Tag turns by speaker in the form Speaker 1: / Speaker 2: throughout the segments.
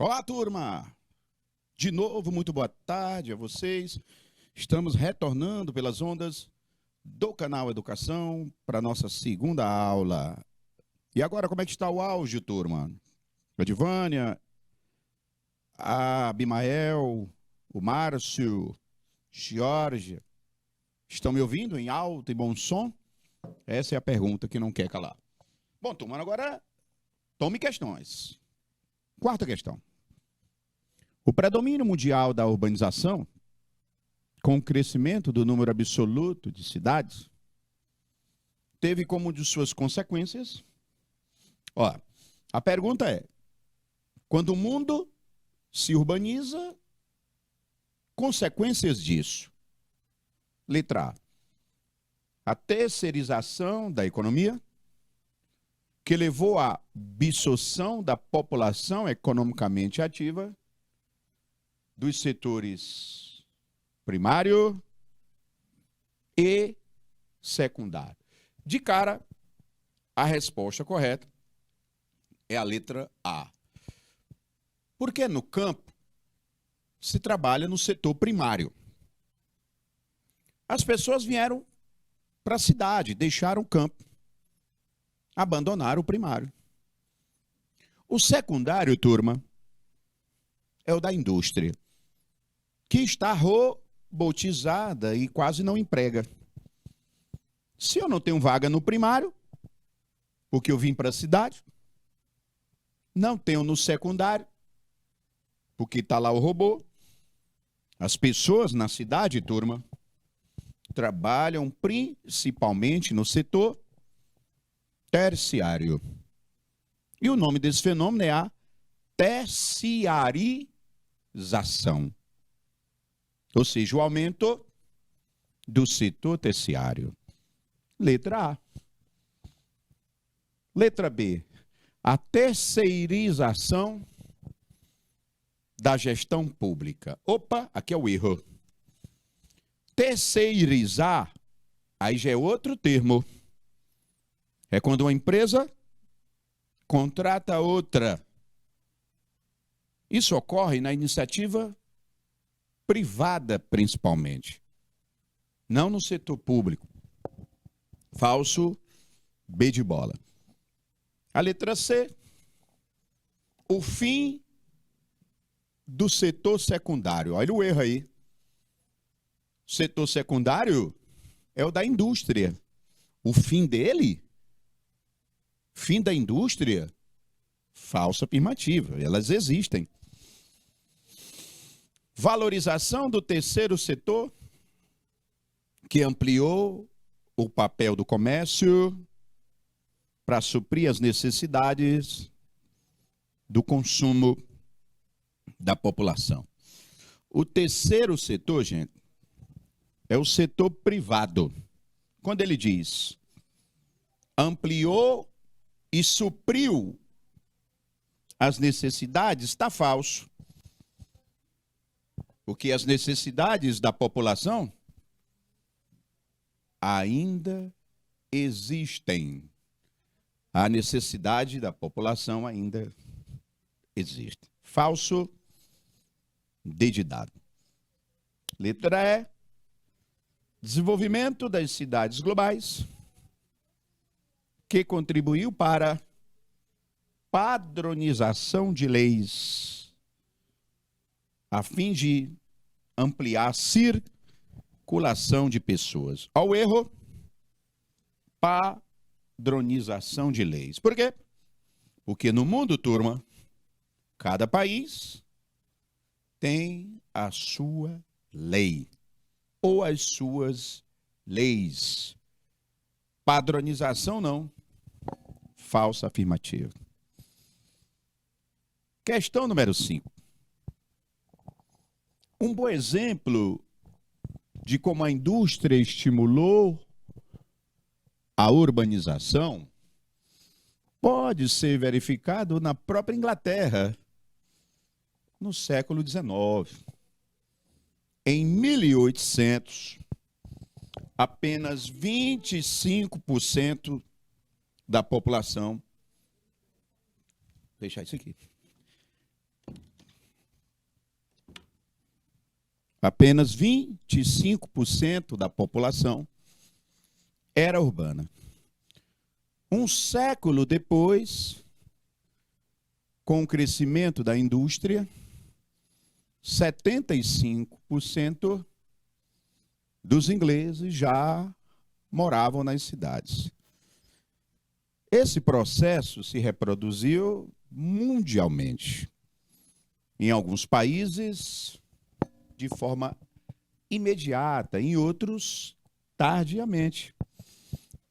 Speaker 1: Olá, turma! De novo, muito boa tarde a vocês. Estamos retornando pelas ondas do canal Educação para a nossa segunda aula. E agora, como é que está o áudio, turma? A Divânia, a Abimael, o Márcio, Georgia, estão me ouvindo em alto e bom som? Essa é a pergunta que não quer calar. Bom, turma, agora tome questões. Quarta questão. O predomínio mundial da urbanização, com o crescimento do número absoluto de cidades, teve como de suas consequências... a pergunta é, quando o mundo se urbaniza, consequências disso? Letra A terceirização da economia, que levou à absorção da população economicamente ativa dos setores primário e secundário. De cara, a resposta correta é a letra A. Porque no campo se trabalha no setor primário. As pessoas vieram para a cidade, deixaram o campo, abandonaram o primário. O secundário, turma, é o da indústria, que está robotizada e quase não emprega. Se eu não tenho vaga no primário, porque eu vim para a cidade, não tenho no secundário, porque está lá o robô. As pessoas na cidade, turma, trabalham principalmente no setor terciário. E o nome desse fenômeno é a terciarização. Ou seja, o aumento do setor terciário. Letra A. Letra B. A terceirização da gestão pública. Opa, aqui é o erro. Terceirizar, aí já é outro termo. É quando uma empresa contrata outra. Isso ocorre na iniciativa privada, principalmente. Não no setor público. Falso B de bola. A letra C. O fim do setor secundário. Olha o erro aí. Setor secundário é o da indústria. O fim dele? Fim da indústria? Falsa afirmativa. Elas existem. Valorização do terceiro setor, que ampliou o papel do comércio para suprir as necessidades do consumo da população. O terceiro setor, gente, é o setor privado. Quando ele diz ampliou e supriu as necessidades, está falso. Porque as necessidades da população ainda existem. A necessidade da população ainda existe. Falso D de dado. Letra E. Desenvolvimento das cidades globais, que contribuiu para a padronização de leis, a fim de ampliar a circulação de pessoas. Ao erro, padronização de leis. Por quê? Porque no mundo, turma, cada país tem a sua lei, ou as suas leis. Padronização não. Falsa afirmativa. Questão número 5. Um bom exemplo de como a indústria estimulou a urbanização pode ser verificado na própria Inglaterra, no século XIX. Em 1800, apenas 25% da população... Vou deixar isso aqui. Apenas 25% da população era urbana. Um século depois, com o crescimento da indústria, 75% dos ingleses já moravam nas cidades. Esse processo se reproduziu mundialmente. Em alguns países, de forma imediata, em outros, tardiamente.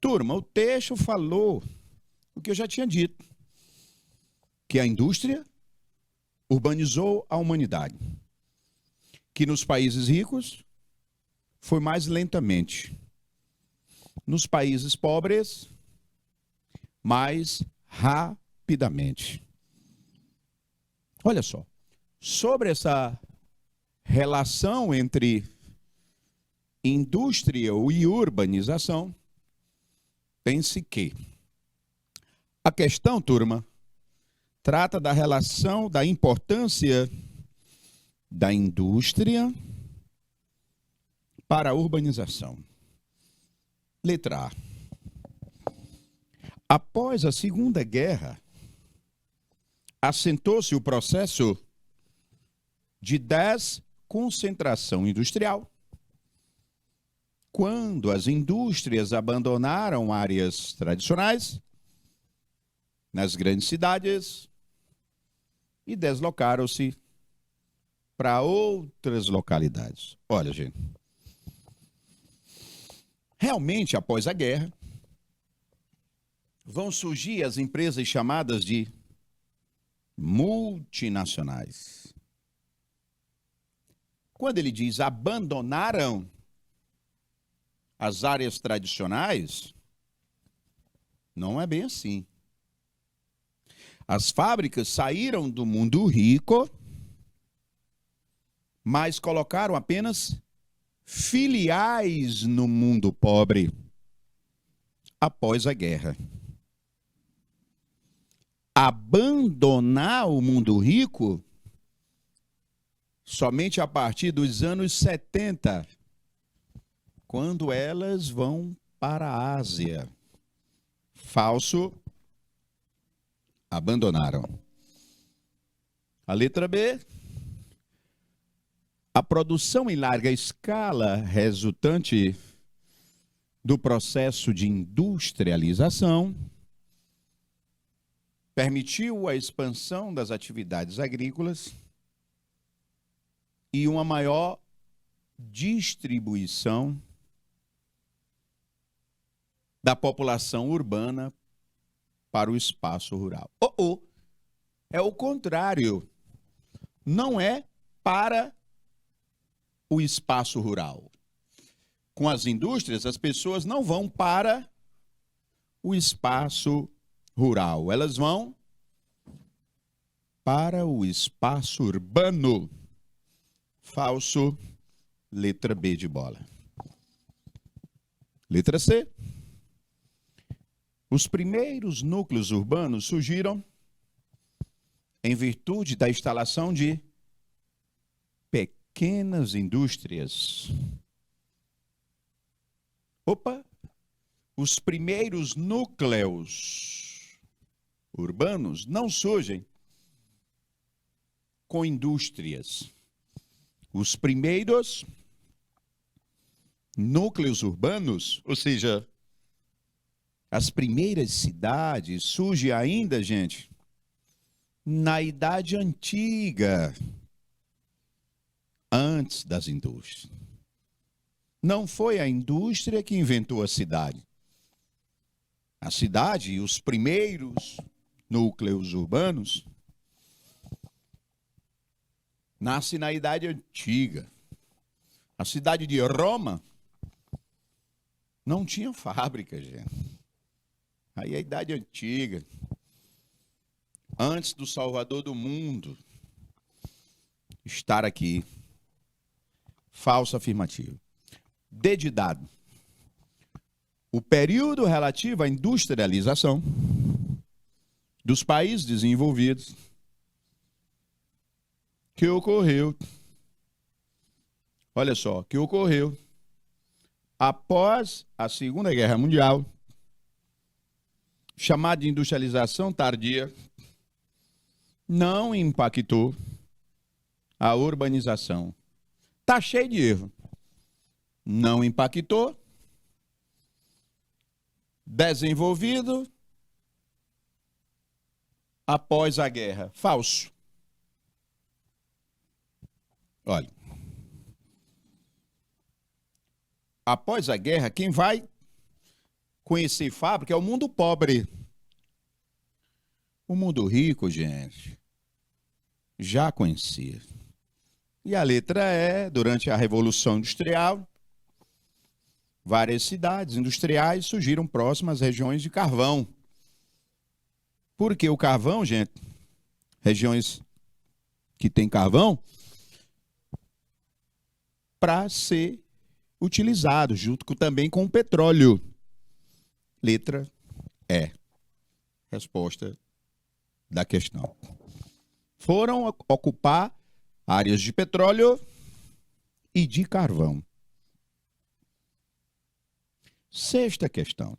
Speaker 1: Turma, o texto falou o que eu já tinha dito, que a indústria urbanizou a humanidade, que nos países ricos foi mais lentamente, nos países pobres, mais rapidamente. Olha só, sobre essa relação entre indústria e urbanização, pense que a questão, turma, trata da relação, da importância da indústria para a urbanização. Letra A. Após a Segunda Guerra, assentou-se o processo de desconcentração industrial, quando as indústrias abandonaram áreas tradicionais nas grandes cidades e deslocaram-se para outras localidades. Olha, gente, realmente, após a guerra, vão surgir as empresas chamadas de multinacionais. Quando ele diz abandonaram as áreas tradicionais, não é bem assim. As fábricas saíram do mundo rico, mas colocaram apenas filiais no mundo pobre após a guerra. Abandonar o mundo rico somente a partir dos anos 70, quando elas vão para a Ásia. Falso. Abandonaram. A letra B. A produção em larga escala resultante do processo de industrialização permitiu a expansão das atividades agrícolas e uma maior distribuição da população urbana para o espaço rural. É o contrário. Não é para o espaço rural. Com as indústrias, as pessoas não vão para o espaço rural. Elas vão para o espaço urbano. Falso. Letra B de bola. Letra C. Os primeiros núcleos urbanos surgiram em virtude da instalação de pequenas indústrias. Os primeiros núcleos urbanos não surgem com indústrias. Os primeiros núcleos urbanos, ou seja, as primeiras cidades, surgem ainda, gente, na Idade Antiga, antes das indústrias. Não foi a indústria que inventou a cidade. A cidade e os primeiros núcleos urbanos nascem na Idade Antiga. A cidade de Roma não tinha fábrica, gente. Aí a Idade Antiga, antes do Salvador do mundo estar aqui. Falso afirmativo. D de dado. O período relativo à industrialização dos países desenvolvidos que ocorreu Olha só, que ocorreu após a Segunda Guerra Mundial, chamada de industrialização tardia, não impactou a urbanização. Está cheio de erro. Não impactou. Desenvolvido após a guerra. Falso. Olha. Após a guerra, quem vai conhecer fábrica é o mundo pobre. O mundo rico, gente, já conhecia. E a letra E, durante a Revolução Industrial, várias cidades industriais surgiram próximas às regiões de carvão. Porque o carvão, gente, regiões que tem carvão, para ser utilizado, junto também com o petróleo. Letra E. Resposta da questão. Foram ocupar áreas de petróleo e de carvão. Sexta questão.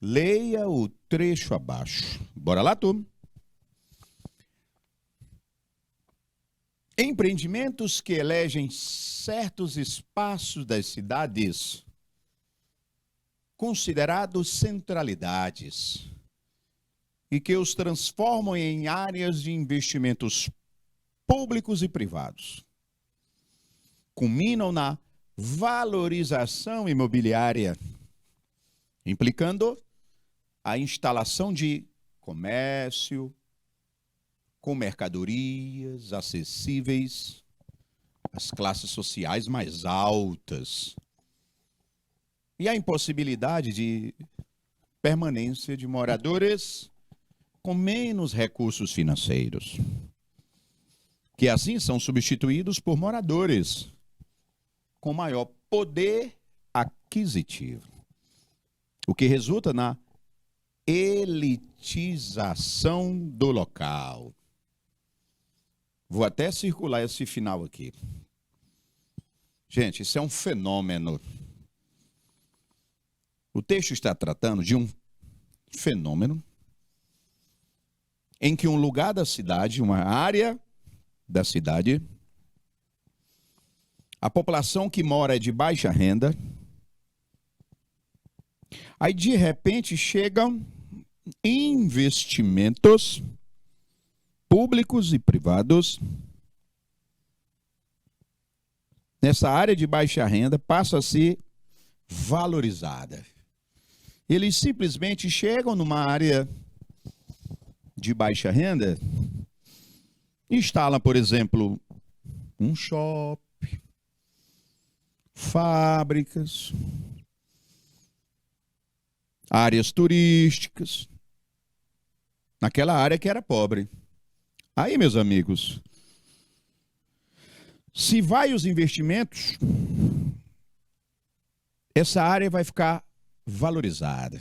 Speaker 1: Leia o trecho abaixo. Bora lá, turma. Empreendimentos que elegem certos espaços das cidades considerados centralidades e que os transformam em áreas de investimentos públicos e privados. Culminam na valorização imobiliária, implicando a instalação de comércio, com mercadorias acessíveis às classes sociais mais altas e a impossibilidade de permanência de moradores com menos recursos financeiros, que assim são substituídos por moradores com maior poder aquisitivo, o que resulta na elitização do local. Vou até circular esse final aqui. Gente, isso é um fenômeno. O texto está tratando de um fenômeno em que um lugar da cidade, uma área da cidade, a população que mora é de baixa renda, aí de repente chegam investimentos públicos e privados nessa área de baixa renda, passa a ser valorizada. Eles simplesmente chegam numa área de baixa renda, instalam, por exemplo, um shopping, fábricas, áreas turísticas, naquela área que era pobre. Aí, meus amigos, se vai os investimentos, essa área vai ficar valorizada.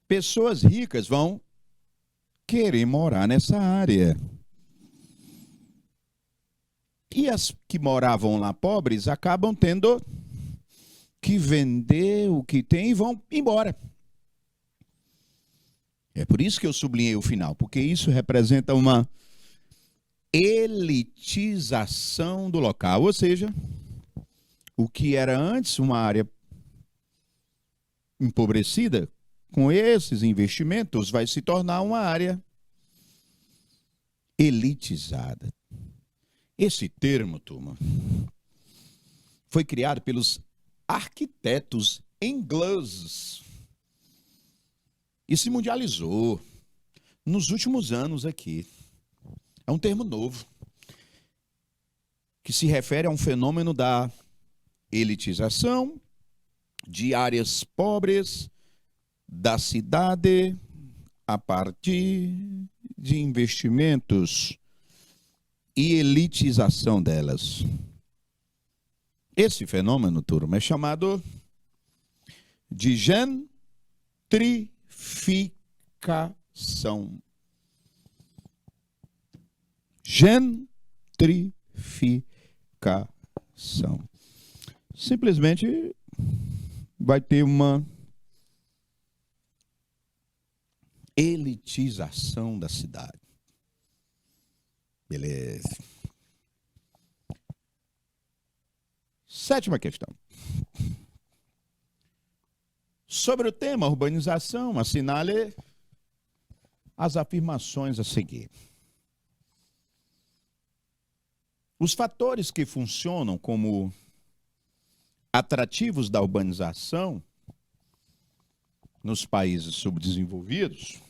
Speaker 1: Pessoas ricas vão querer morar nessa área. E as que moravam lá pobres acabam tendo que vender o que tem e vão embora. É por isso que eu sublinhei o final, porque isso representa uma elitização do local, ou seja, o que era antes uma área empobrecida, com esses investimentos vai se tornar uma área elitizada. Esse termo, turma, foi criado pelos arquitetos ingleses e se mundializou nos últimos anos aqui. É um termo novo, que se refere a um fenômeno da elitização de áreas pobres da cidade a partir de investimentos e elitização delas. Esse fenômeno, turma, é chamado de gentrificação. Gentrificação. Simplesmente vai ter uma elitização da cidade. Beleza. Sétima questão. Sobre o tema urbanização, assinale as afirmações a seguir. Os fatores que funcionam como atrativos da urbanização nos países subdesenvolvidos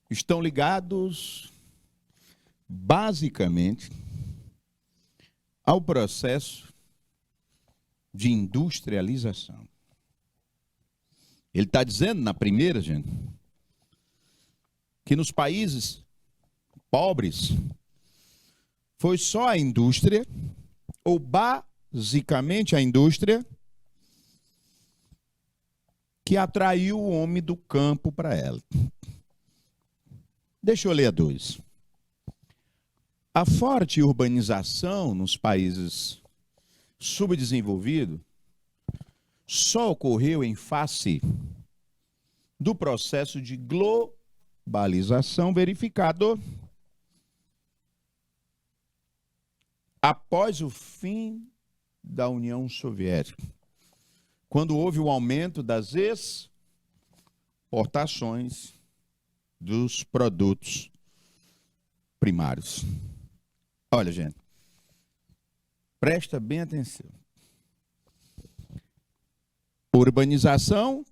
Speaker 1: estão ligados basicamente ao processo de industrialização. Ele está dizendo na primeira, gente, que nos países pobres foi só a indústria, ou basicamente a indústria, que atraiu o homem do campo para ela. Deixa eu ler a 2. A forte urbanização nos países subdesenvolvidos só ocorreu em face do processo de globalização verificado após o fim da União Soviética, quando houve o aumento das exportações dos produtos primários. Olha, gente, presta bem atenção. Urbanização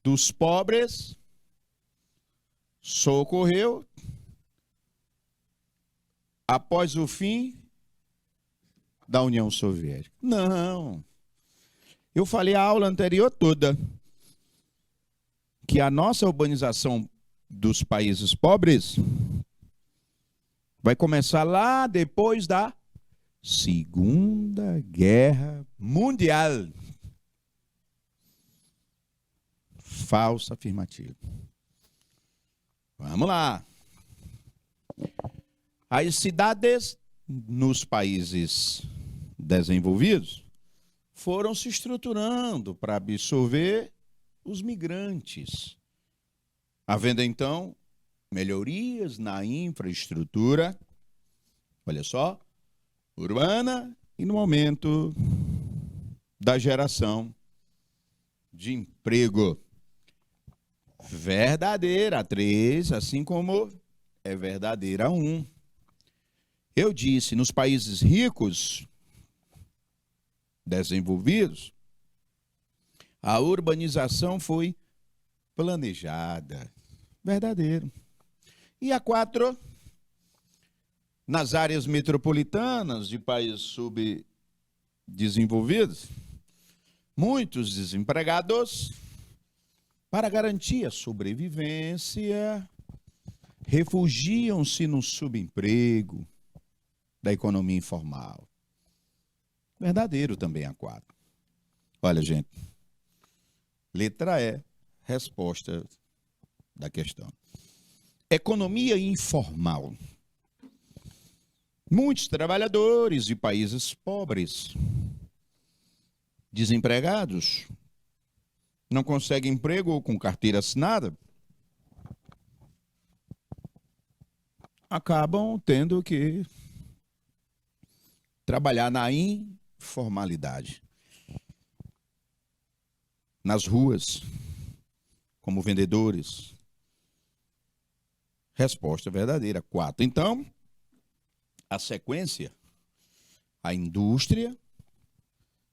Speaker 1: dos pobres só ocorreu após o fim da União Soviética. Não. Eu falei a aula anterior toda que a nossa urbanização dos países pobres vai começar lá depois da Segunda Guerra Mundial. Falsa afirmativa. Vamos lá. As cidades nos países desenvolvidos foram se estruturando para absorver os migrantes, havendo então melhorias na infraestrutura, olha só, urbana e no momento da geração de emprego. Verdadeira 3, assim como é verdadeira 1. Eu disse, nos países ricos, desenvolvidos, a urbanização foi planejada. Verdadeiro. E a 4, nas áreas metropolitanas de países subdesenvolvidos, muitos desempregados, para garantir a sobrevivência, refugiam-se no subemprego da economia informal. Verdadeiro também a 4. Olha, gente, letra E, resposta da questão. Economia informal. Muitos trabalhadores de países pobres, desempregados, não conseguem emprego ou com carteira assinada, acabam tendo que trabalhar na informalidade. Nas ruas, como vendedores. Resposta verdadeira, 4. Então, a sequência, a indústria,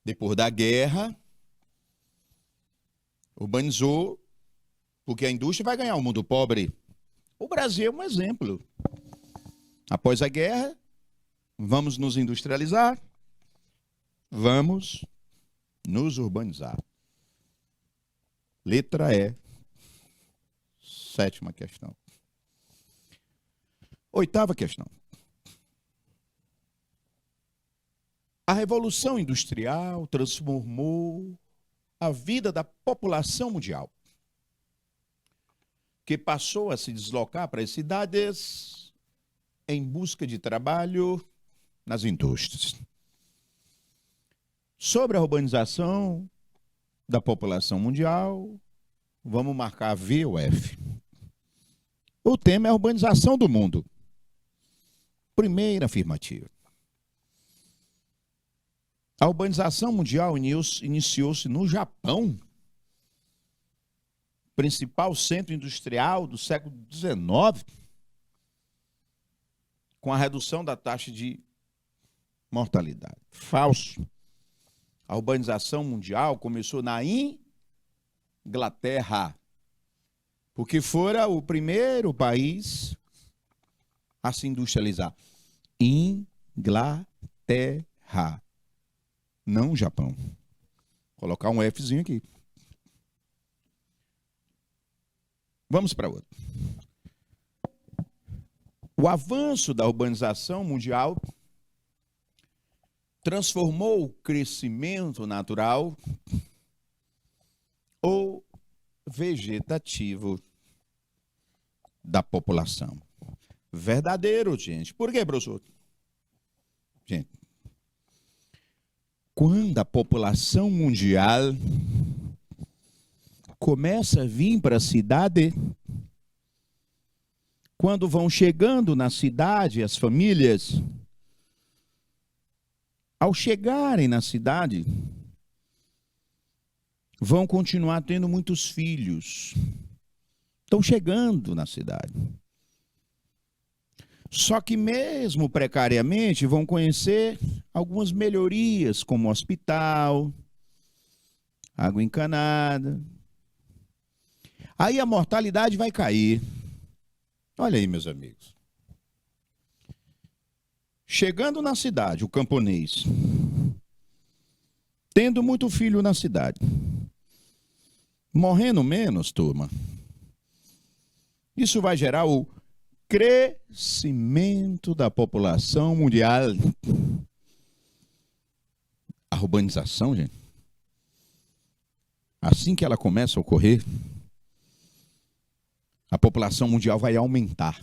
Speaker 1: depois da guerra, urbanizou, porque a indústria vai ganhar o mundo pobre. O Brasil é um exemplo. Após a guerra, vamos nos industrializar, vamos nos urbanizar. Letra E, 7ª questão. 8ª questão. A Revolução Industrial transformou a vida da população mundial, que passou a se deslocar para as cidades em busca de trabalho nas indústrias. Sobre a urbanização da população mundial, vamos marcar V ou F. O tema é a urbanização do mundo. Primeira afirmativa. A urbanização mundial iniciou-se no Japão, principal centro industrial do século XIX, com a redução da taxa de mortalidade. Falso. A urbanização mundial começou na Inglaterra, porque fora o primeiro país a se industrializar. Inglaterra, não Japão. Vou colocar um Fzinho aqui. Vamos para outro. O avanço da urbanização mundial transformou o crescimento natural ou vegetativo da população. Verdadeiro, gente. Por quê, professor? Gente, quando a população mundial começa a vir para a cidade, quando vão chegando na cidade as famílias, ao chegarem na cidade, vão continuar tendo muitos filhos. Estão chegando na cidade. Só que mesmo precariamente vão conhecer algumas melhorias, como hospital, água encanada. Aí a mortalidade vai cair. Olha aí, meus amigos. Chegando na cidade, o camponês, tendo muito filho na cidade, morrendo menos, turma. Isso vai gerar o crescimento da população mundial. A urbanização, gente, assim que ela começa a ocorrer, a população mundial vai aumentar.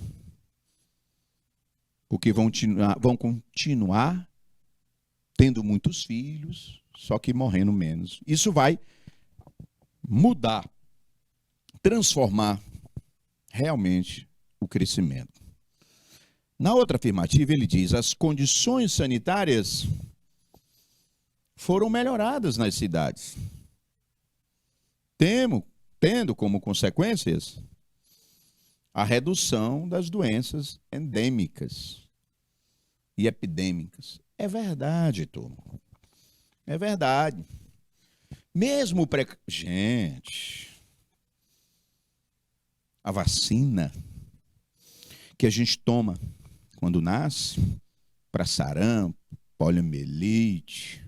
Speaker 1: Porque vão continuar tendo muitos filhos, só que morrendo menos. Isso vai mudar, transformar realmente o crescimento. Na outra afirmativa, ele diz: as condições sanitárias foram melhoradas nas cidades, tendo como consequências a redução das doenças endêmicas e epidêmicas. É verdade, turma. É verdade. Mesmo Gente, a vacina que a gente toma quando nasce para sarampo, poliomielite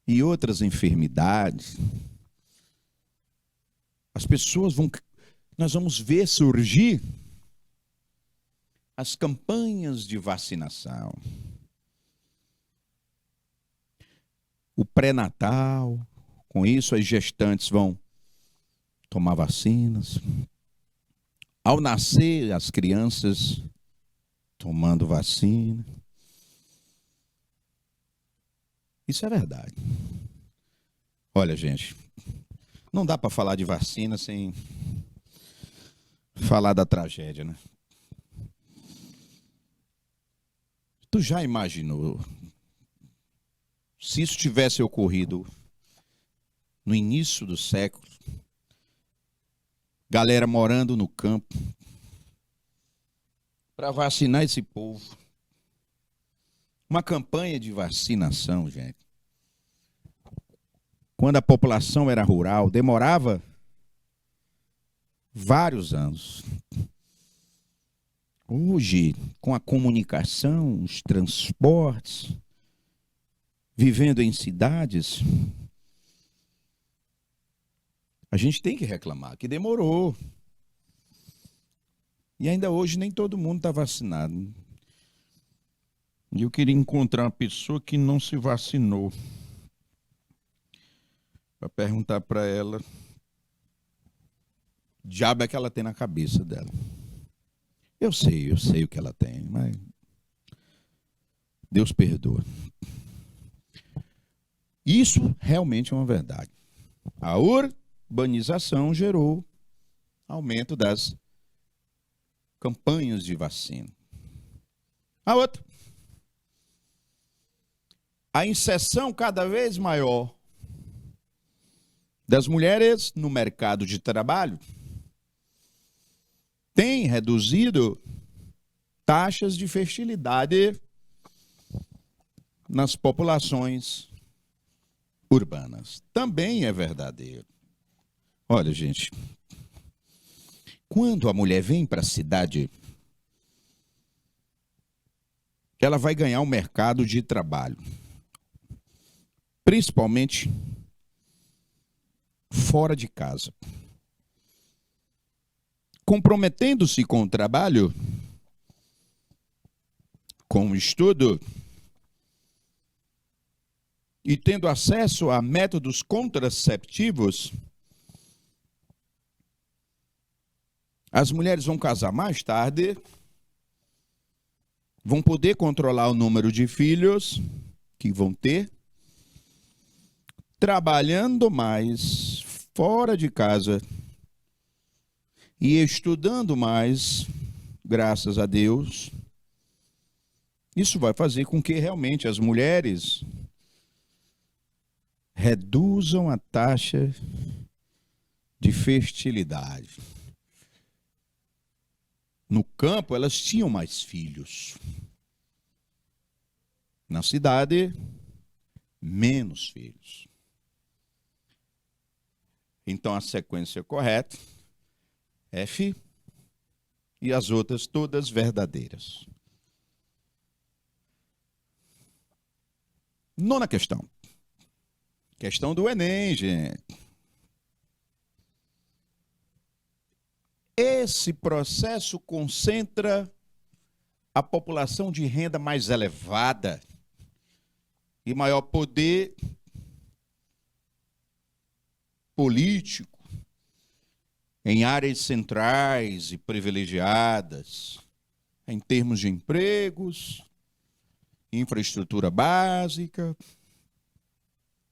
Speaker 1: e outras enfermidades, as pessoas nós vamos ver surgir as campanhas de vacinação. O pré-natal, com isso as gestantes vão tomar vacinas. Ao nascer, as crianças tomando vacina. Isso é verdade. Olha, gente, não dá para falar de vacina sem falar da tragédia, né? Tu já imaginou se isso tivesse ocorrido no início do século? Galera morando no campo para vacinar esse povo. Uma campanha de vacinação, gente. Quando a população era rural, demorava vários anos. Hoje, com a comunicação, os transportes, vivendo em cidades, a gente tem que reclamar que demorou. E ainda hoje nem todo mundo está vacinado. E eu queria encontrar uma pessoa que não se vacinou, para perguntar para ela diabo é que ela tem na cabeça dela. Eu sei o que ela tem, mas Deus perdoa. Isso realmente é uma verdade. A urbanização gerou aumento das campanhas de vacina. A outra, a inserção cada vez maior das mulheres no mercado de trabalho tem reduzido taxas de fertilidade nas populações urbanas. Também é verdadeiro. Olha, gente, quando a mulher vem para a cidade, ela vai ganhar um mercado de trabalho, principalmente fora de casa. Comprometendo-se com o trabalho, com o estudo e tendo acesso a métodos contraceptivos, as mulheres vão casar mais tarde, vão poder controlar o número de filhos que vão ter, trabalhando mais fora de casa e estudando mais, graças a Deus. Isso vai fazer com que realmente as mulheres reduzam a taxa de fertilidade. No campo, elas tinham mais filhos. Na cidade, menos filhos. Então, a sequência correta, F, e as outras todas verdadeiras. Nona questão. Questão do Enem, gente. Esse processo concentra a população de renda mais elevada e maior poder político em áreas centrais e privilegiadas, em termos de empregos, infraestrutura básica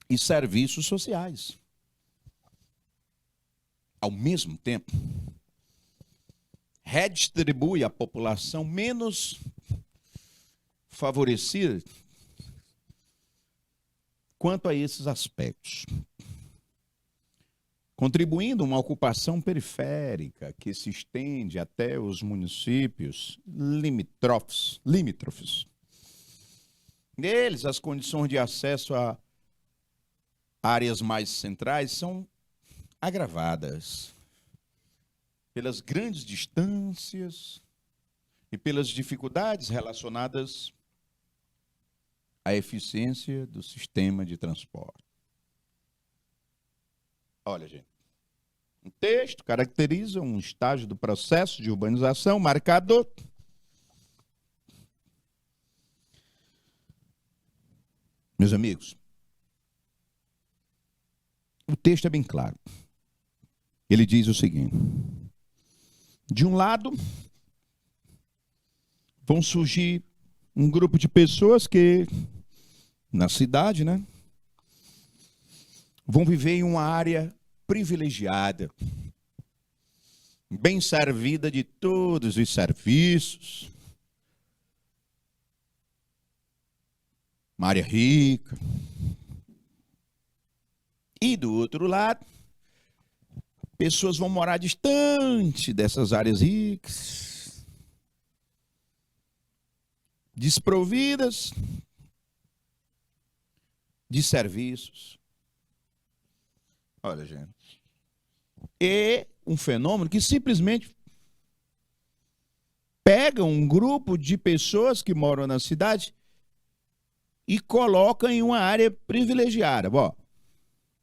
Speaker 1: e serviços sociais. Ao mesmo tempo, redistribui a população menos favorecida quanto a esses aspectos, contribuindo uma ocupação periférica que se estende até os municípios limítrofes. Neles, as condições de acesso a áreas mais centrais são agravadas pelas grandes distâncias e pelas dificuldades relacionadas à eficiência do sistema de transporte. Olha, gente, o texto caracteriza um estágio do processo de urbanização marcado meus amigos, o texto é bem claro. Ele diz o seguinte: de um lado, vão surgir um grupo de pessoas que, na cidade, né, vão viver em uma área privilegiada, bem servida de todos os serviços, uma área rica. E do outro lado, pessoas vão morar distante dessas áreas ricas, desprovidas de serviços. Olha, gente, é um fenômeno que simplesmente pega um grupo de pessoas que moram na cidade e coloca em uma área privilegiada. Bom,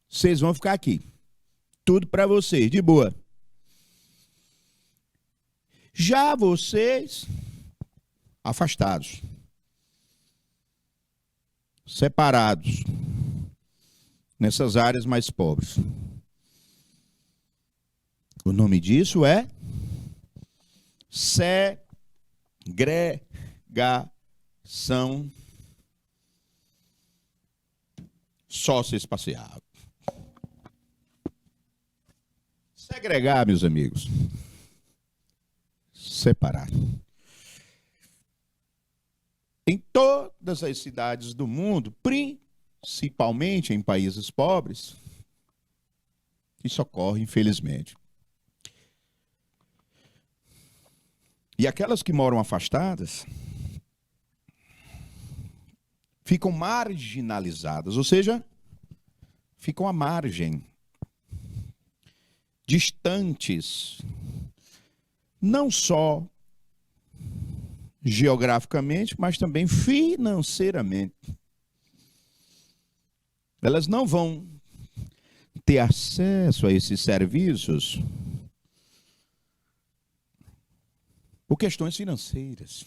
Speaker 1: vocês vão ficar aqui. Tudo para vocês, de boa. Já vocês, afastados, separados, nessas áreas mais pobres. O nome disso é segregação socioespacial. Segregar, meus amigos. Separar. Em todas as cidades do mundo, principalmente em países pobres, isso ocorre, infelizmente. E aquelas que moram afastadas ficam marginalizadas, ou seja, ficam à margem, distantes, não só geograficamente, mas também financeiramente. Elas não vão ter acesso a esses serviços por questões financeiras.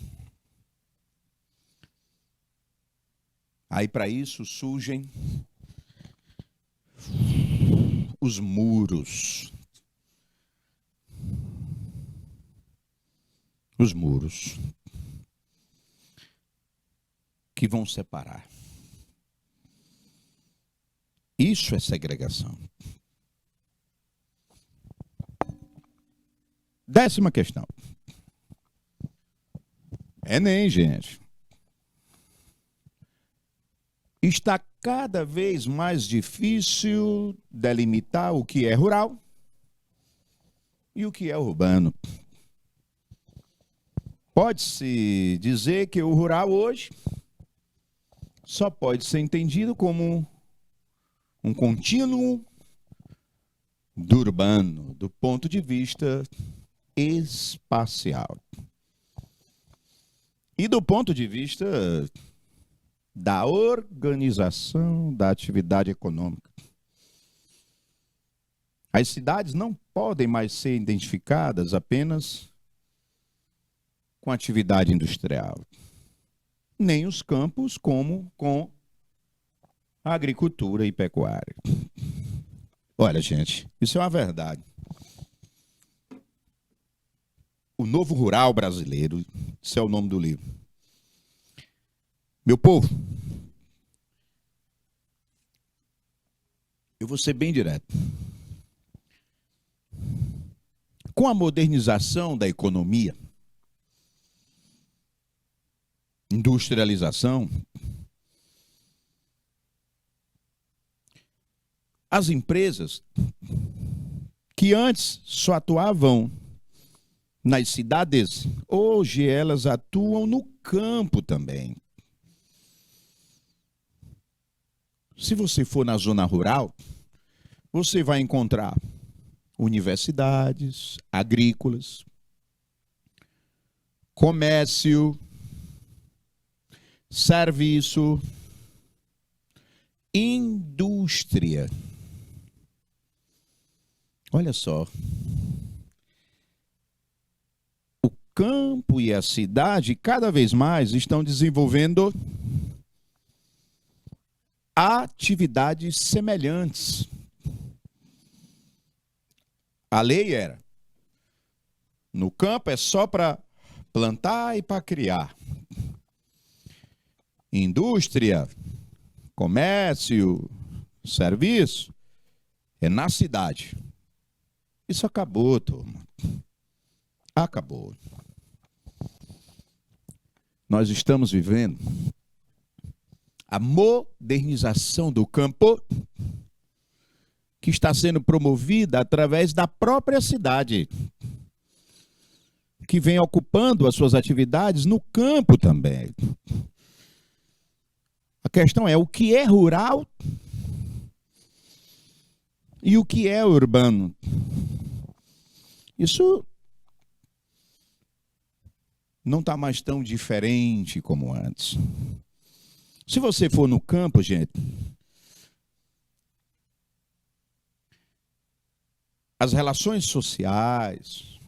Speaker 1: Aí, para isso, surgem os muros. Os muros que vão separar. Isso é segregação. 10ª questão. Enem, gente. Está cada vez mais difícil delimitar o que é rural e o que é urbano. Pode-se dizer que o rural hoje só pode ser entendido como um contínuo do urbano, do ponto de vista espacial. E do ponto de vista da organização da atividade econômica. As cidades não podem mais ser identificadas apenas com atividade industrial, nem os campos como com a agricultura e pecuária. Olha, gente, isso é uma verdade. O Novo Rural Brasileiro, esse é o nome do livro. Meu povo, eu vou ser bem direto. Com a modernização da economia, industrialização, as empresas que antes só atuavam nas cidades, hoje elas atuam no campo também. Se você for na zona rural, você vai encontrar universidades agrícolas, comércio, serviço, indústria. Olha só. O campo e a cidade cada vez mais estão desenvolvendo atividades semelhantes. A lei era: no campo é só para plantar e para criar. Indústria, comércio, serviço, é na cidade. Isso acabou, turma. Acabou. Nós estamos vivendo a modernização do campo, que está sendo promovida através da própria cidade, que vem ocupando as suas atividades no campo também. A questão é o que é rural e o que é urbano. Isso não está mais tão diferente como antes. Se você for no campo, gente, as relações sociais,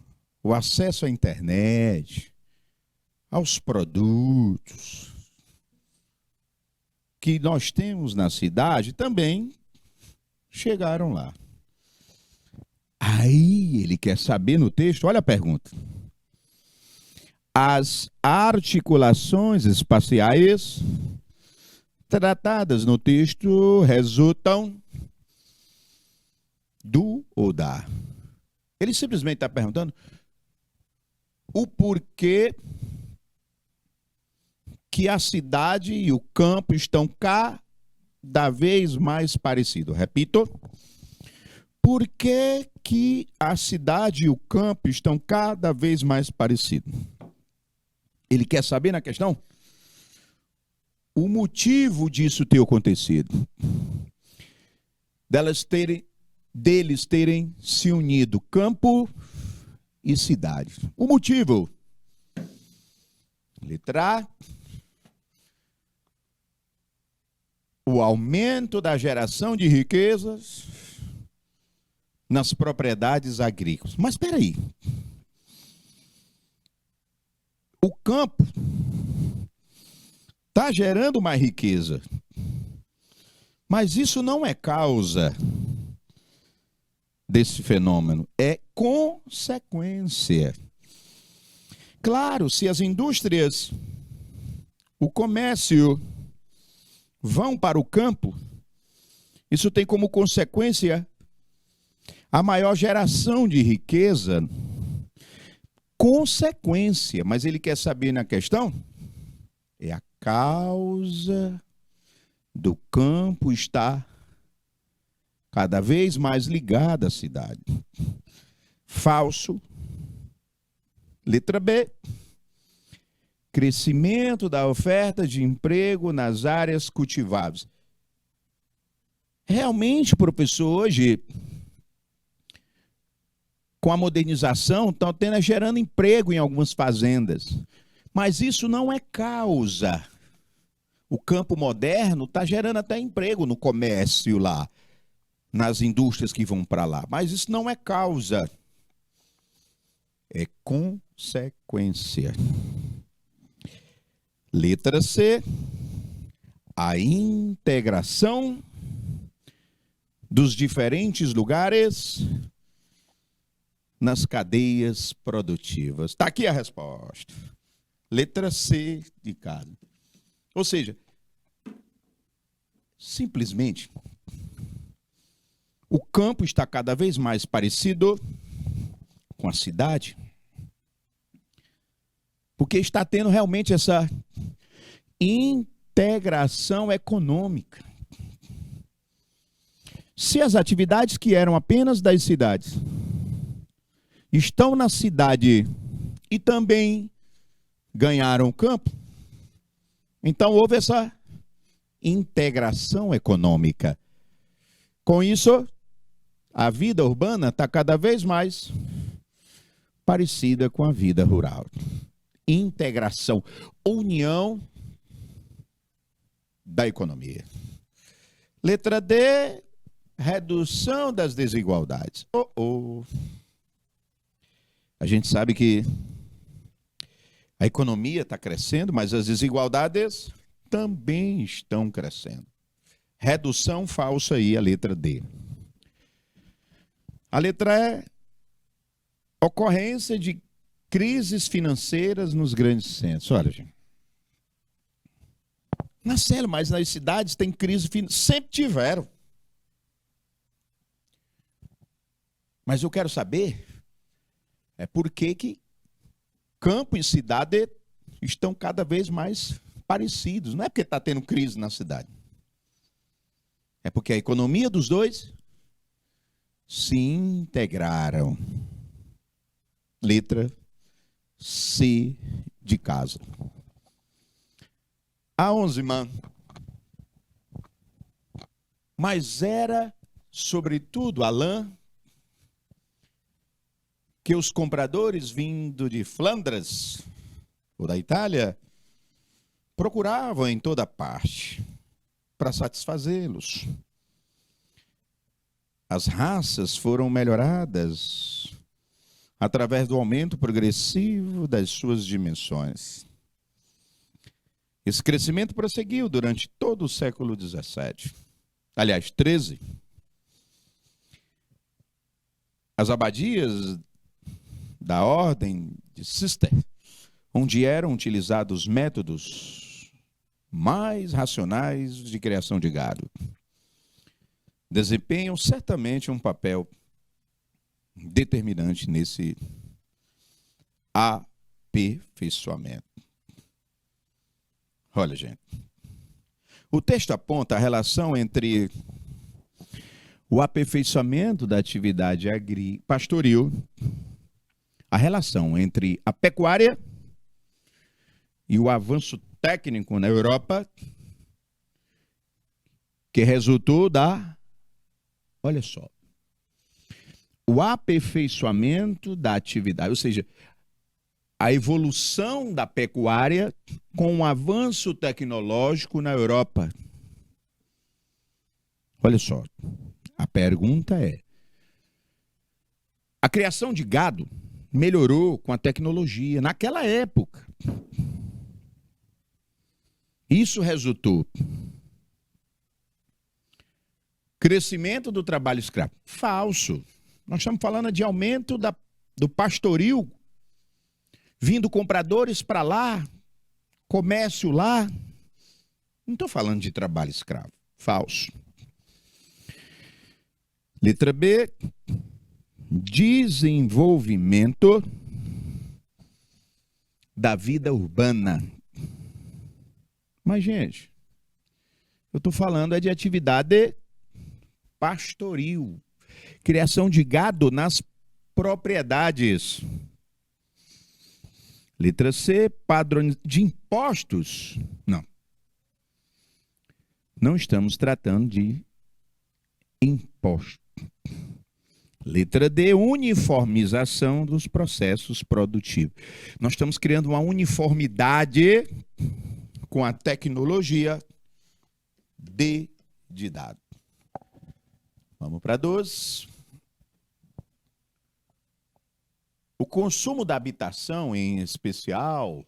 Speaker 1: o acesso à internet, aos produtos que nós temos na cidade também chegaram lá. Aí ele quer saber no texto, olha a pergunta. As articulações espaciais tratadas no texto resultam do ou da. Ele simplesmente está perguntando o porquê que a cidade e o campo estão cada vez mais parecidos. Repito, por que a cidade e o campo estão cada vez mais parecidos? Ele quer saber na questão o motivo disso ter acontecido. Deles terem se unido, campo e cidade. O motivo. Letra A. O aumento da geração de riquezas nas propriedades agrícolas. Mas espera aí. O campo está gerando mais riqueza. Mas isso não é causa desse fenômeno, é consequência. Claro, se as indústrias, o comércio vão para o campo, isso tem como consequência a maior geração de riqueza. Consequência, mas ele quer saber na questão, é a causa do campo estar cada vez mais ligada à cidade. Falso. Letra B. Crescimento da oferta de emprego nas áreas cultiváveis. Realmente, professor, hoje, com a modernização, estão gerando emprego em algumas fazendas. Mas isso não é causa. O campo moderno está gerando até emprego no comércio lá, nas indústrias que vão para lá. Mas isso não é causa. É consequência. Letra C. A integração dos diferentes lugares nas cadeias produtivas. Está aqui a resposta. Letra C de casa. Ou seja, simplesmente, o campo está cada vez mais parecido com a cidade, porque está tendo realmente essa integração econômica. Se as atividades que eram apenas das cidades estão na cidade e também ganharam o campo, então houve essa integração econômica. Com isso, a vida urbana está cada vez mais parecida com a vida rural. Integração, união da economia. Letra D, redução das desigualdades. A gente sabe que a economia está crescendo, mas as desigualdades também estão crescendo. Redução falsa aí, a letra D. A letra E, ocorrência de crises financeiras nos grandes centros. Olha, gente. Na sério, mas nas cidades tem crise financeira. Sempre tiveram. Mas eu quero saber por que campo e cidade estão cada vez mais parecidos. Não é porque está tendo crise na cidade. É porque a economia dos dois se integraram. Letra C de casa. A 11, mas era, sobretudo, a lã que os compradores vindo de Flandres ou da Itália procuravam em toda parte para satisfazê-los. As raças foram melhoradas através do aumento progressivo das suas dimensões. Esse crescimento prosseguiu durante todo o século XVII. Aliás, XIII. As abadias da ordem de Cister, onde eram utilizados métodos mais racionais de criação de gado desempenham certamente um papel determinante nesse aperfeiçoamento. Olha, gente, o texto aponta a relação entre o aperfeiçoamento da atividade pastoril, a relação entre a pecuária e o avanço técnico na Europa, que resultou olha só, o aperfeiçoamento da atividade, ou seja, a evolução da pecuária com o avanço tecnológico na Europa. Olha só, a pergunta é: a criação de gado melhorou com a tecnologia naquela época? Isso resultou crescimento do trabalho escravo? Falso. Nós estamos falando de aumento do pastoril, vindo compradores para lá, comércio lá. Não estou falando de trabalho escravo. Falso. Letra B, desenvolvimento da vida urbana. Mas, gente, eu estou falando de atividade pastoril, criação de gado nas propriedades. Letra C, padrões de impostos. Não estamos tratando de impostos. Letra D, uniformização dos processos produtivos. Nós estamos criando uma uniformidade com a tecnologia de dados. Vamos para 12. O consumo da habitação, em especial,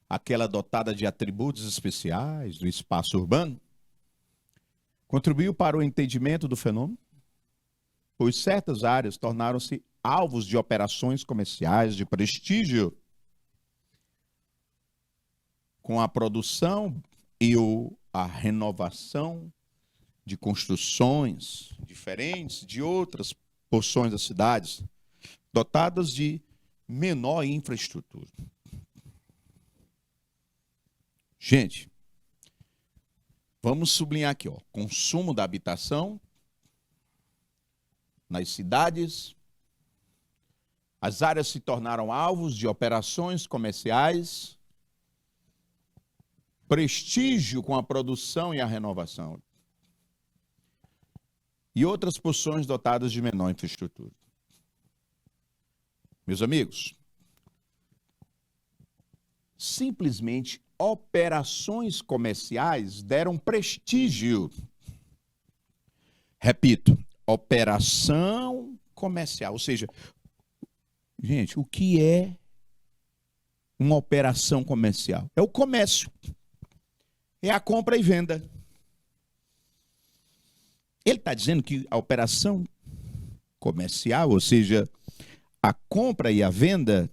Speaker 1: aquela dotada de atributos especiais do espaço urbano, contribuiu para o entendimento do fenômeno, pois certas áreas tornaram-se alvos de operações comerciais de prestígio, com a produção e a renovação de construções diferentes de outras porções das cidades, dotadas de menor infraestrutura. Gente, vamos sublinhar aqui, consumo da habitação nas cidades, as áreas se tornaram alvos de operações comerciais, prestígio com a produção e a renovação, e outras porções dotadas de menor infraestrutura. Meus amigos, simplesmente operações comerciais deram prestígio. Repito, operação comercial, ou seja, gente, o que é uma operação comercial? É o comércio, é a compra e venda. Ele está dizendo que a operação comercial, ou seja, a compra e a venda,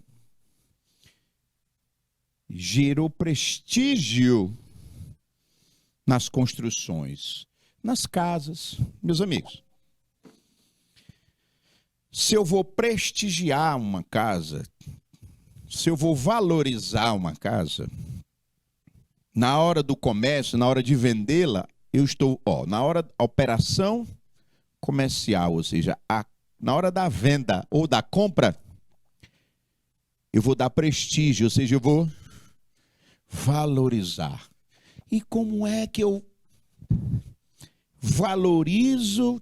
Speaker 1: gerou prestígio nas construções, nas casas. Meus amigos, se eu vou prestigiar uma casa, se eu vou valorizar uma casa, na hora do comércio, na hora de vendê-la, eu estou, na hora da operação comercial, ou seja, na hora da venda ou da compra, eu vou dar prestígio, ou seja, eu vou valorizar. E como é que eu valorizo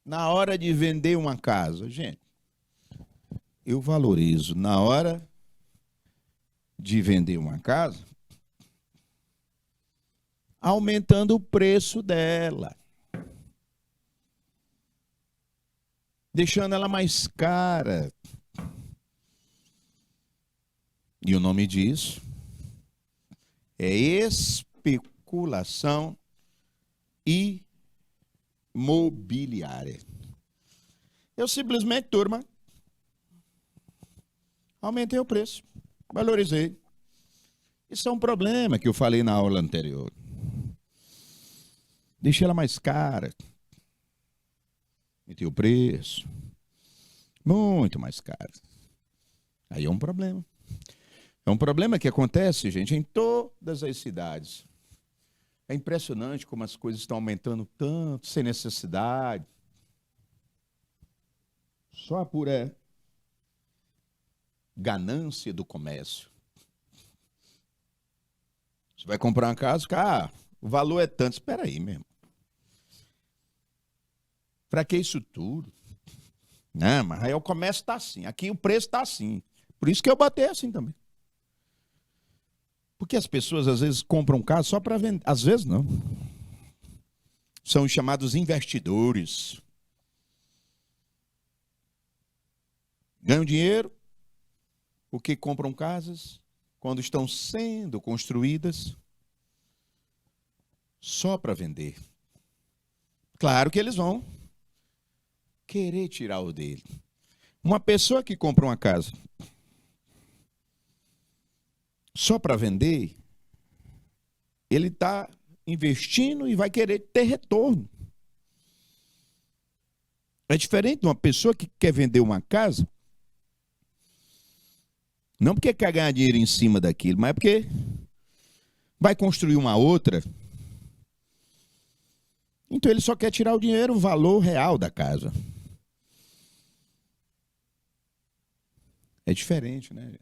Speaker 1: na hora de vender uma casa? Gente, eu valorizo na hora de vender uma casa aumentando o preço dela, deixando ela mais cara. E o nome disso é especulação imobiliária. Eu simplesmente, turma, aumentei o preço, valorizei. Isso é um problema que eu falei na aula anterior. Deixa ela mais cara. Meteu o preço. Muito mais caro. Aí é um problema. É um problema que acontece, gente, em todas as cidades. É impressionante como as coisas estão aumentando tanto, sem necessidade. Só a pura ganância do comércio. Você vai comprar uma casa, o valor é tanto. Espera aí mesmo. Para que isso tudo? Não, mas aí o comércio está assim. Aqui o preço está assim. Por isso que eu botei assim também. Porque as pessoas às vezes compram casa só para vender. Às vezes não. São os chamados investidores. Ganham dinheiro porque compram casas quando estão sendo construídas só para vender. Claro que eles vão querer tirar o dele. Uma pessoa que compra uma casa só para vender, ele está investindo e vai querer ter retorno. É diferente de uma pessoa que quer vender uma casa, não porque quer ganhar dinheiro em cima daquilo, mas porque vai construir uma outra. Então ele só quer tirar o dinheiro, o valor real da casa. É diferente, né?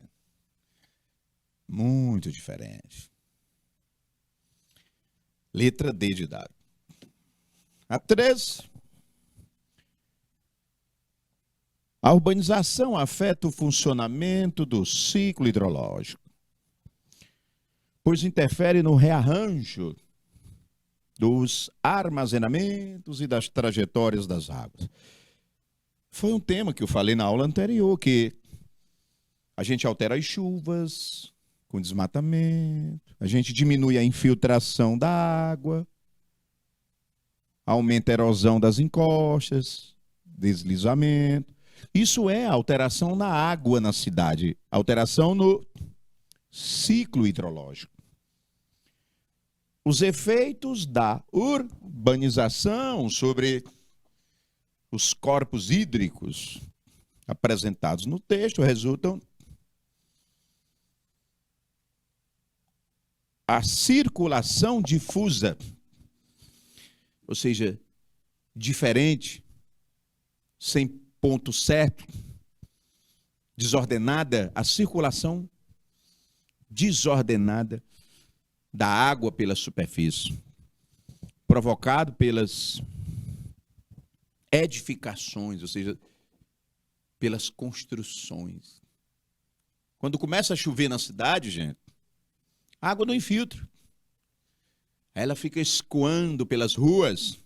Speaker 1: Muito diferente. Letra D de dado. A 3. A urbanização afeta o funcionamento do ciclo hidrológico, pois interfere no rearranjo dos armazenamentos e das trajetórias das águas. Foi um tema que eu falei na aula anterior, que a gente altera as chuvas com desmatamento, a gente diminui a infiltração da água, aumenta a erosão das encostas, deslizamento. Isso é alteração na água na cidade, alteração no ciclo hidrológico. Os efeitos da urbanização sobre os corpos hídricos apresentados no texto resultam a circulação difusa, ou seja, diferente, sem ponto certo, desordenada, a circulação desordenada da água pela superfície, provocado pelas edificações, ou seja, pelas construções. Quando começa a chover na cidade, gente, a água não infiltra. Ela fica escoando pelas ruas,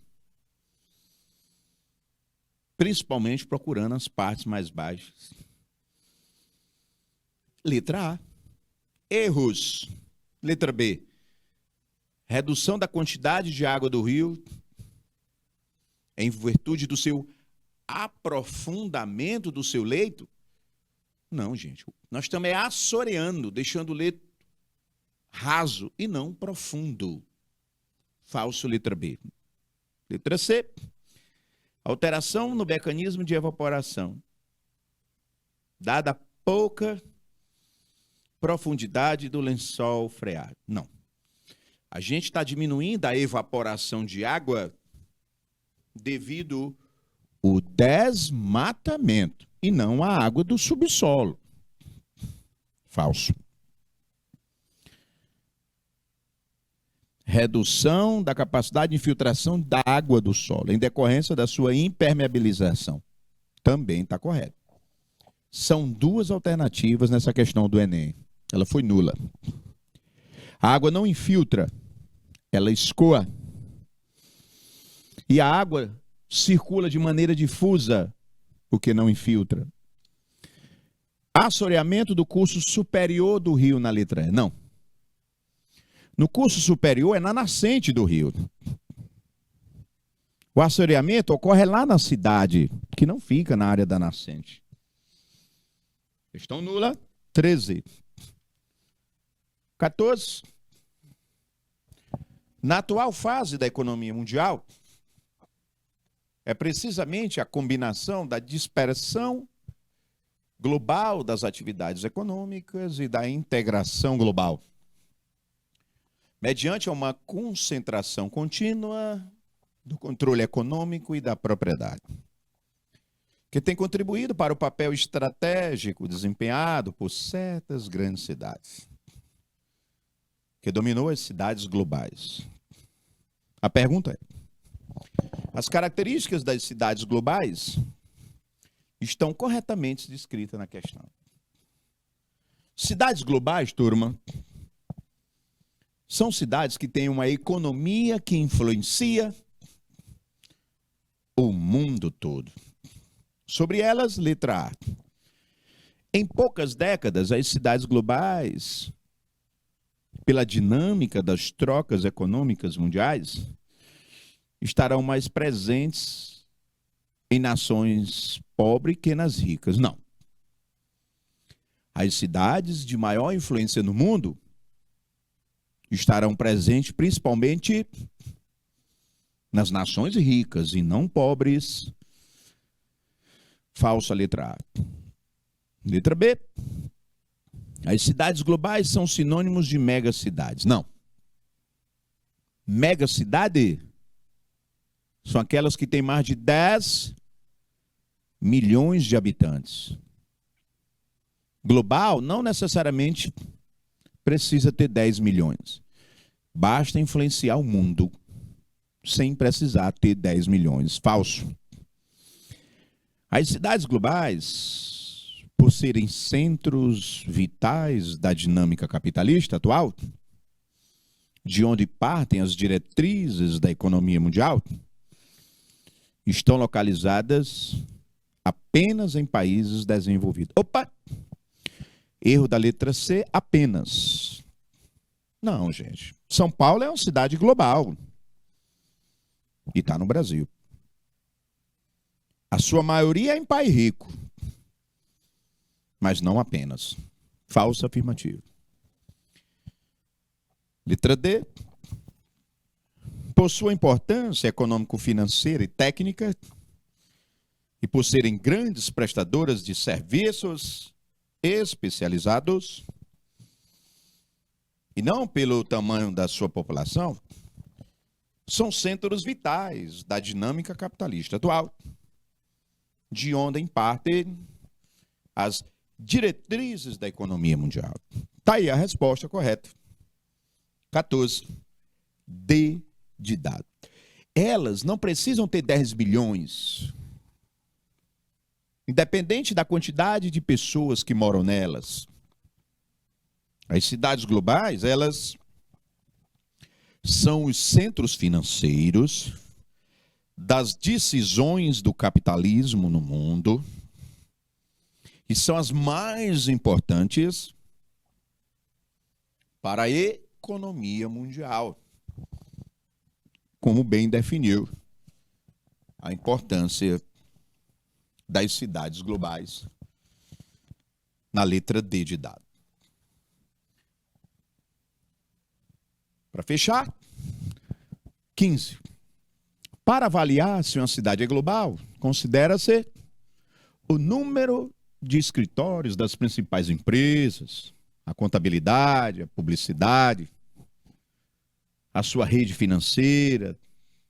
Speaker 1: principalmente procurando as partes mais baixas. Letra A. Erros. Letra B. Redução da quantidade de água do rio em virtude do seu aprofundamento do seu leito. Não, gente. Nós estamos assoreando, deixando o leito raso e não profundo. Falso, letra B. Letra C. Alteração no mecanismo de evaporação, dada a pouca profundidade do lençol freático. Não. A gente está diminuindo a evaporação de água devido ao desmatamento e não à água do subsolo. Falso. Redução da capacidade de infiltração da água do solo, em decorrência da sua impermeabilização. Também está correto. São duas alternativas nessa questão do Enem. Ela foi nula. A água não infiltra, ela escoa. E a água circula de maneira difusa, porque não infiltra. Assoreamento do curso superior do rio na letra E. Não. No curso superior é na nascente do rio. O assoreamento ocorre lá na cidade, que não fica na área da nascente. Questão nula, 13. 14. Na atual fase da economia mundial, é precisamente a combinação da dispersão global das atividades econômicas e da integração global, mediante uma concentração contínua do controle econômico e da propriedade, que tem contribuído para o papel estratégico desempenhado por certas grandes cidades, que dominou as cidades globais. A pergunta é: as características das cidades globais estão corretamente descritas na questão. Cidades globais, turma, são cidades que têm uma economia que influencia o mundo todo. Sobre elas, letra A. Em poucas décadas, as cidades globais, pela dinâmica das trocas econômicas mundiais, estarão mais presentes em nações pobres que nas ricas. Não. As cidades de maior influência no mundo estarão presentes principalmente nas nações ricas e não pobres. Falsa letra A. Letra B. As cidades globais são sinônimos de megacidades. Não. Megacidade são aquelas que têm mais de 10 milhões de habitantes. Global não necessariamente precisa ter 10 milhões. Basta influenciar o mundo sem precisar ter 10 milhões. Falso. As cidades globais, por serem centros vitais da dinâmica capitalista atual, de onde partem as diretrizes da economia mundial, estão localizadas apenas em países desenvolvidos. Opa! Erro da letra C, apenas. Não, gente. São Paulo é uma cidade global. E está no Brasil. A sua maioria é em país rico. Mas não apenas. Falso afirmativo. Letra D. Por sua importância econômico-financeira e técnica, e por serem grandes prestadoras de serviços especializados, e não pelo tamanho da sua população, são centros vitais da dinâmica capitalista atual, de onde, em parte, as diretrizes da economia mundial. Está aí a resposta correta. 14. D de dado. Elas não precisam ter 10 bilhões. Independente da quantidade de pessoas que moram nelas. As cidades globais, elas são os centros financeiros das decisões do capitalismo no mundo e são as mais importantes para a economia mundial, como bem definiu a importância das cidades globais na letra D de dado. Para fechar, 15. Para avaliar se uma cidade é global, considera-se o número de escritórios das principais empresas, a contabilidade, a publicidade, a sua rede financeira,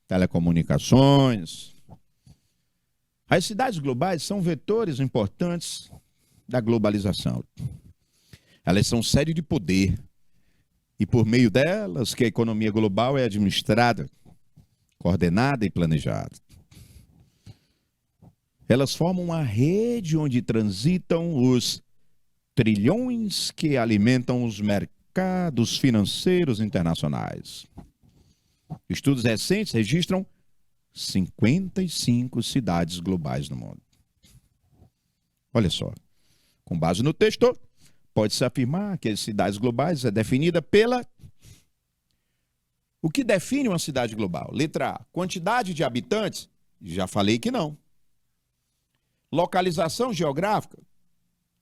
Speaker 1: telecomunicações. As cidades globais são vetores importantes da globalização. Elas são sede de poder e por meio delas que a economia global é administrada, coordenada e planejada. Elas formam uma rede onde transitam os trilhões que alimentam os mercados financeiros internacionais. Estudos recentes registram 55 cidades globais no mundo. Olha só, com base no texto, pode-se afirmar que as cidades globais é definida pela... O que define uma cidade global? Letra A, quantidade de habitantes? Já falei que não. Localização geográfica?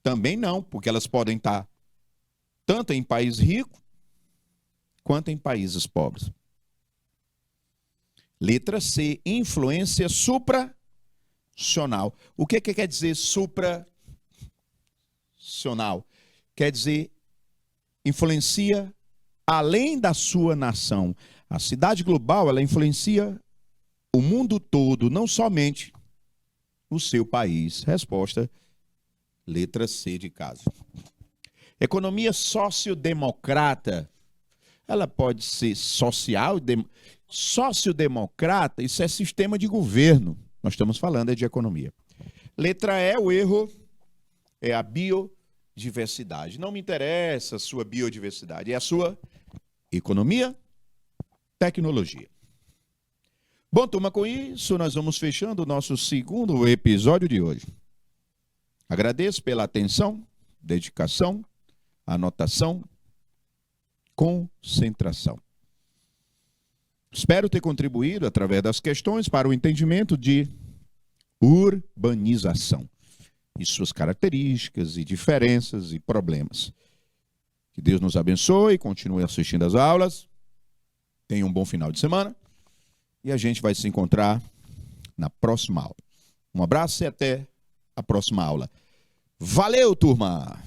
Speaker 1: Também não, porque elas podem estar tanto em país rico quanto em países pobres. Letra C, influência supranacional. O que quer dizer supranacional? Quer dizer, influencia além da sua nação. A cidade global, ela influencia o mundo todo, não somente o seu país. Resposta, letra C de casa. Economia sociodemocrata, ela pode ser sociodemocrata, isso é sistema de governo. Nós estamos falando de economia. Letra E, o erro é a biodiversidade. Não me interessa a sua biodiversidade, é a sua economia, tecnologia. Bom, turma, com isso nós vamos fechando o nosso segundo episódio de hoje. Agradeço pela atenção, dedicação, anotação, concentração. Espero ter contribuído através das questões para o entendimento de urbanização e suas características e diferenças e problemas. Que Deus nos abençoe, continue assistindo às aulas, tenha um bom final de semana e a gente vai se encontrar na próxima aula. Um abraço e até a próxima aula. Valeu, turma!